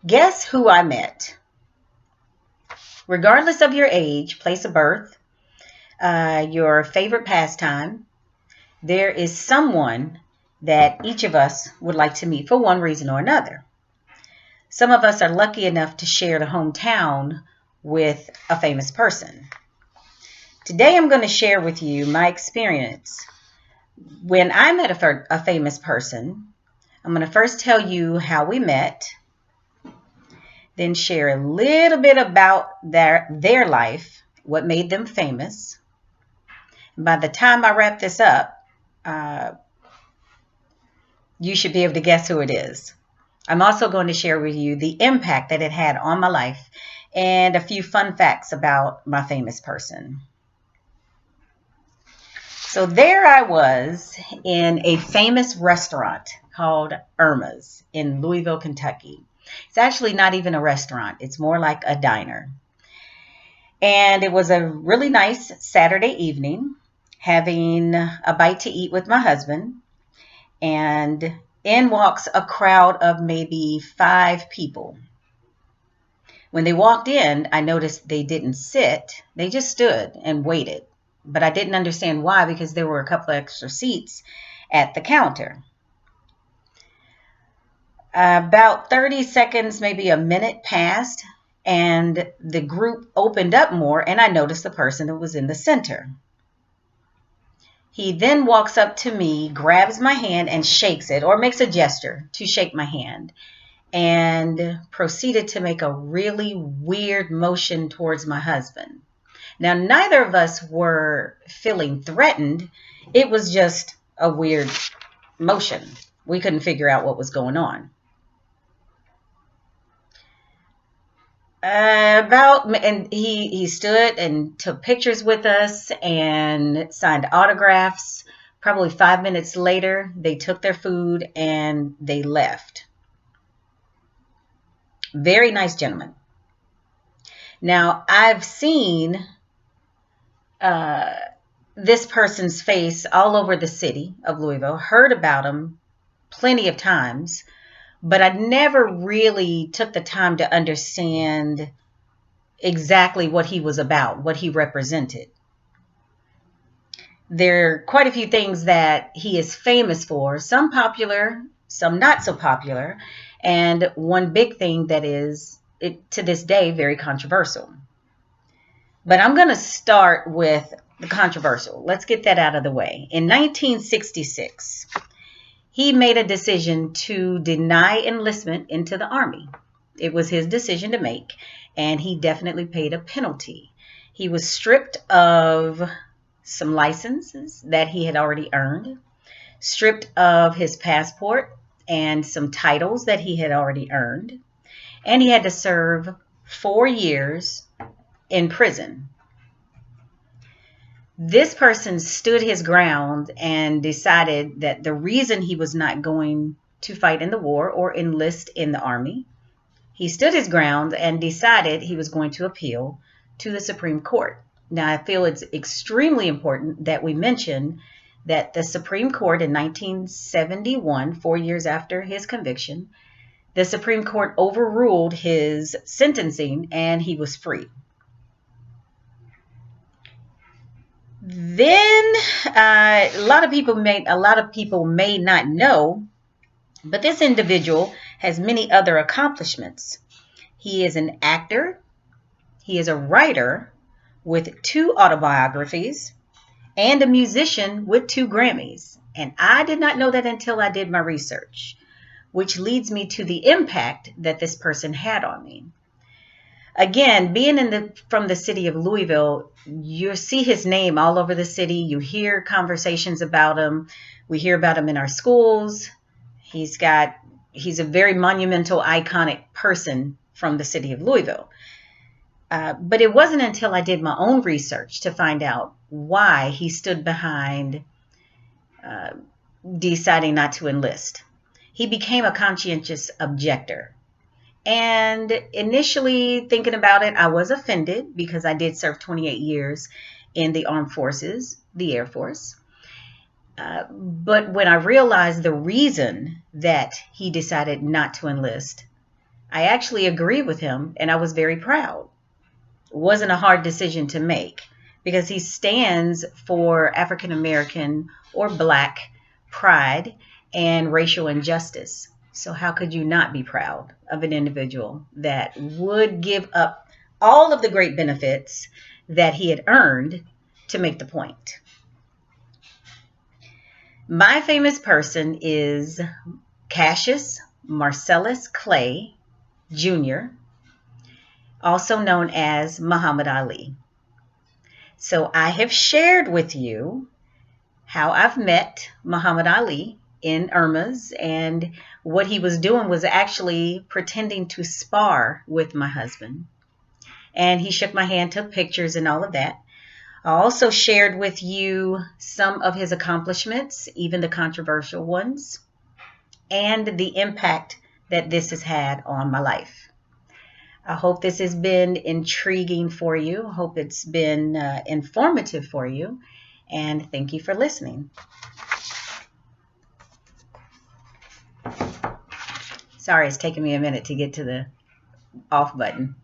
Guess who I met? Regardless of your age, place of birth, your favorite pastime, there is someone that each of us would like to meet for one reason or another. Some of us are lucky enough to share the hometown with a famous person. Today I'm going to share with you my experience. When I met a famous person, I'm going to first tell you how we met, then share a little bit about their life, what made them famous. By the time I wrap this up, uh, you should be able to guess who it is. I'm also going to share with you the impact that it had on my life and a few fun facts about my famous person. So there I was in a famous restaurant called Irma's in Louisville, Kentucky. It's actually not even a restaurant. It's more like a diner. And it was a really nice Saturday evening, having a bite to eat with my husband. And in walks a crowd of maybe 5 people. When they walked in, I noticed they didn't sit. They just stood and waited. But I didn't understand why, because there were a couple of extra seats at the counter. About 30 seconds, maybe a minute passed, and the group opened up more, and I noticed the person that was in the center. He then walks up to me, grabs my hand, and shakes it, or makes a gesture to shake my hand, and proceeded to make a really weird motion towards my husband. Now, neither of us were feeling threatened. It was just a weird motion. We couldn't figure out what was going on. And he stood and took pictures with us and signed autographs. Probably 5 minutes later, they took their food and they left. Very nice gentleman. Now, I've seen this person's face all over the city of Louisville, heard about him plenty of times, but I never really took the time to understand exactly what he was about, what he represented. There are quite a few things that he is famous for, some popular, some not so popular, and one big thing that is, to this day, very controversial. But I'm going to start with the controversial. Let's get that out of the way. In 1966, he made a decision to deny enlistment into the Army. It was his decision to make, and he definitely paid a penalty. He was stripped of some licenses that he had already earned, stripped of his passport and some titles that he had already earned, and he had to serve 4 years in prison. This person stood his ground and decided that the reason he was not going to fight in the war or enlist in the Army, he stood his ground and decided he was going to appeal to the Supreme Court. Now, I feel it's extremely important that we mention that the Supreme Court in 1971, 4 years after his conviction, the Supreme Court overruled his sentencing and he was free. Then a lot of people may not know, but this individual has many other accomplishments. He is an actor. He is a writer with 2 autobiographies and a musician with 2 Grammys. And I did not know that until I did my research, which leads me to the impact that this person had on me. Again, being from the city of Louisville, you see his name all over the city. You hear conversations about him. We hear about him in our schools. He's a very monumental, iconic person from the city of Louisville. But it wasn't until I did my own research to find out why he stood behind deciding not to enlist. He became a conscientious objector. And initially thinking about it, I was offended because I did serve 28 years in the armed forces, the Air Force. But when I realized the reason that he decided not to enlist, I actually agreed with him, and I was very proud. It wasn't a hard decision to make because he stands for African American or Black pride and racial injustice. So, how could you not be proud of an individual that would give up all of the great benefits that he had earned to make the point? My famous person is Cassius Marcellus Clay Jr., also known as Muhammad Ali. So I have shared with you how I've met Muhammad Ali in Irma's, and what he was doing was actually pretending to spar with my husband. And he shook my hand, took pictures, and all of that. I also shared with you some of his accomplishments, even the controversial ones, and the impact that this has had on my life. I hope this has been intriguing for you. I hope it's been informative for you. And thank you for listening. Sorry, it's taking me a minute to get to the off button.